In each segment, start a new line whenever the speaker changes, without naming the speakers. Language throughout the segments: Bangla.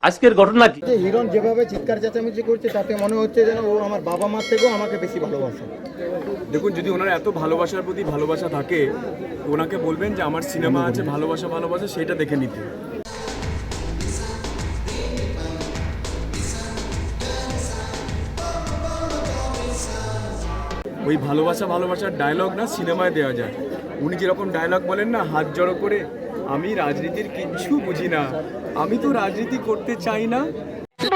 আজকের ঘটনা কি?
হিরণ যেভাবে চিৎকার চেঁচামেচি করছে তাতে মনে হচ্ছে যেন ও আমার বাবা মার থেকেও আমাকে বেশি ভালোবাসে।
দেখুন, যদি ওনার এত ভালোবাসার প্রতি ভালোবাসা থাকে তো ওনাকে বলবেন যে আমার সিনেমা আছে ভালোবাসা ভালোবাসা সেটা দেখে নিতে। ওই ভালোবাসা ভালোবাসার ডায়লগ না সিনেমায় দেওয়া যায়। উনি যেরকম ডায়লগ বলেন না, হাত জড়ো করে, আমি রাজনীতির কিচ্ছু বুঝি না, আমি তো রাজনীতি করতে চাই না,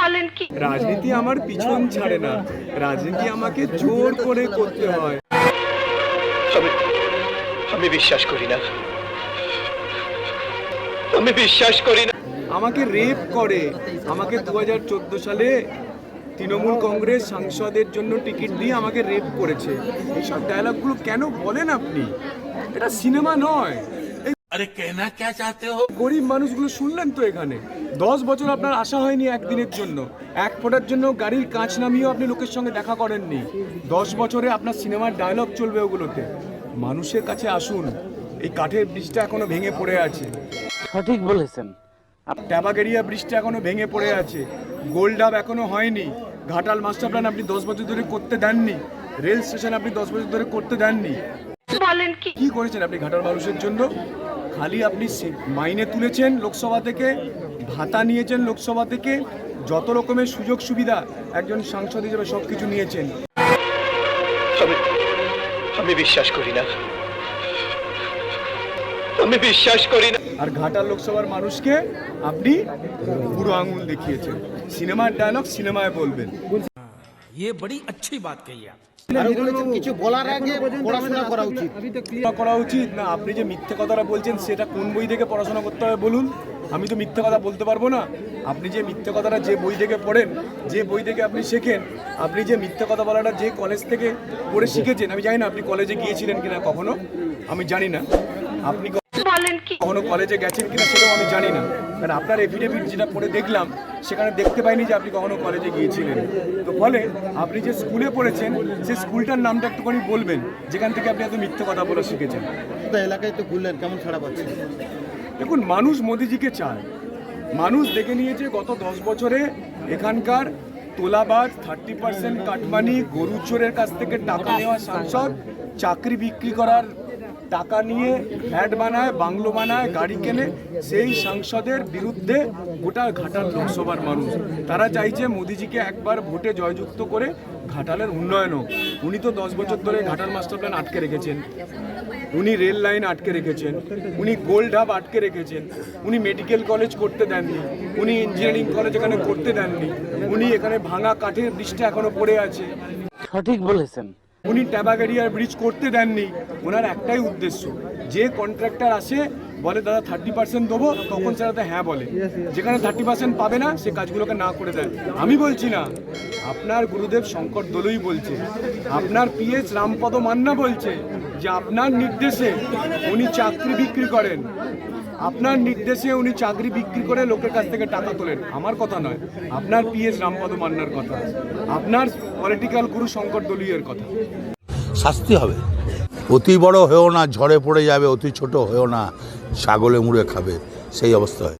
বলেন কি?
রাজনীতি আমার পিছন ছাড়ে না, রাজনীতি আমাকে জোর করে করতে হয়।
আমি বিশ্বাস করি না, আমি বিশ্বাস করি না।
আমাকে রেপ করে, আমাকে 2014 সালে তৃণমূল কংগ্রেস সাংসদের জন্য টিকিট দিয়ে আমাকে রেপ করেছে। এইসব ডায়লগগুলো কেন বলেন আপনি? এটা সিনেমা নয়।
আরে কেনা কে চাতে হো?
গরিব মানুষগুলো শুনলেন তো এখানে 10 বছর আপনার আশা হয়নি একদিনের জন্য, এক ফোঁটার জন্য গাড়ির কাঁচ নামিয়েও আপনি লোকের সঙ্গে দেখা করেননি। 10 বছরে আপনার সিনেমার ডায়লগ চলবে ওগুলোতে। মানুষের কাছে আসুন। এই কাঠের ব্রিজটা এখনো ভেঙে পড়ে আছে,
সঠিক বলেছেন।
ট্যাবাগেরিয়া ব্রিজটা এখনো ভেঙে পড়ে আছে, গোল্ডাপ এখনো হয়নি, ঘাটাল মাস্টার প্ল্যান আপনি 10 বছর ধরে করতে দেননি, রেল স্টেশন আপনি 10 বছর ধরে করতে দেননি।
বলেন কি?
কি করেছেন আপনি ঘাটাল মানুষের জন্য? খালি আপনি মাইনে তুলেছেন লোকসভা থেকে, ভাতা নিয়েছেন লোকসভা থেকে, যত রকমের সুযোগ সুবিধা একজন সাংসদ হিসেবে সব কিছু নিয়েছেন।
আমি বিশ্বাস করি না, আমি বিশ্বাস করি না।
আর ঘাটাল লোকসভার মানুষকে আপনি পুরো আঙুল দেখিয়েছেন। সিনেমার ডায়লগ সিনেমায় বলবেন।
ये बड़ी अच्छी बात कही आप।
আরো বলেছেন কিছু বলার আগে পড়াশোনা করা উচিত।
করা উচিত না? আপনি যে মিথ্যে কথাটা বলছেন সেটা কোন বই থেকে পড়াশোনা করতে হবে বলুন? আমি তো মিথ্যে কথা বলতে পারবো না। আপনি যে মিথ্যে কথাটা যে বই থেকে পড়েন, যে বই থেকে আপনি শেখেন, আপনি যে মিথ্যে কথা বলাটা যে কলেজ থেকে পড়ে শিখেছেন, আমি জানি না আপনি কলেজে গিয়েছিলেন কিনা কখনো, আমি জানি না। আপনি
বলেন কি?
কখনো কলেজে গেছেন কিনা সেটাও আমি জানি না, কারণ আপনার এফিডেভিট যেটা পড়ে দেখলাম সেখানে দেখতে পাইনি যে আপনি কখনো কলেজে গিয়েছিলেন। তো ফলে আপনি যে স্কুলে পড়েছেন সেই স্কুলটার নামটা একটুখানি বলবেন যেখান থেকে আপনি এত মিথ্যে কথা বলা শিখেছেন।
এলাকায় তো ঘুরলেন, কেমন ছাড়া পাচ্ছেন?
দেখুন, মানুষ মোদিজিকে চায়। মানুষ দেখে নিয়েছে গত 10 বছরে এখানকার তোলাবাজ, 30% কাটমানি, গরু চোরের কাছ থেকে টাকা নেওয়া সাংসদ, চাকরি বিক্রি করার টাকা নিয়ে ফ্ল্যাট বানায়, বাংলো বানায়, গাড়ি কেনে, সেই সাংসদের বিরুদ্ধে গোটা ঘাটাল লোকসভার মানুষ তারা চাইছে মোদিজিকে একবার ভোটে জয়যুক্ত করে ঘাটালের উন্নয়ন হোক। উনি তো 10 বছর ধরে ঘাটাল মাস্টার প্ল্যান আটকে রেখেছেন, উনি রেল লাইন আটকে রেখেছেন, উনি গোল্ড হাব আটকে রেখেছেন, উনি মেডিকেল কলেজ করতে দেননি, উনি ইঞ্জিনিয়ারিং কলেজ এখানে করতে দেননি, উনি এখানে ভাঙা কাঠের ব্রিজটা এখনো পড়ে আছে,
সঠিক বলেছেন।
উনি ট্যাবাগেরিয়ার ব্রিজ করতে দেননি। ওনার একটাই উদ্দেশ্য, যে কন্ট্রাক্টর আসে বলে দাদা 30% দেবো, তখন সেটাতে হ্যাঁ বলে, যেখানে 30% পাবে না সে কাজগুলোকে না করে দেয়। আমি বলছি না, আপনার গুরুদেব শঙ্কর দলুই বলছে, আপনার পিএস রামপদ মান্না বলছে যে আপনার নির্দেশে উনি চাকরি বিক্রি করেন, আপনার নির্দেশে উনি চাকরি বিক্রি করে লোকের কাছ থেকে টাকা তোলেন। আমার কথা নয়, আপনার পিএস রামপদ মান্নার কথা, আপনার পলিটিক্যাল গুরু শঙ্কর দলুইয়ের কথা।
শাস্তি হবে। অতি বড় হয়েও না, ঝড়ে পড়ে যাবে, অতি ছোট হয়েও না, ছাগলে মুড়ে খাবে, সেই অবস্থা হয়।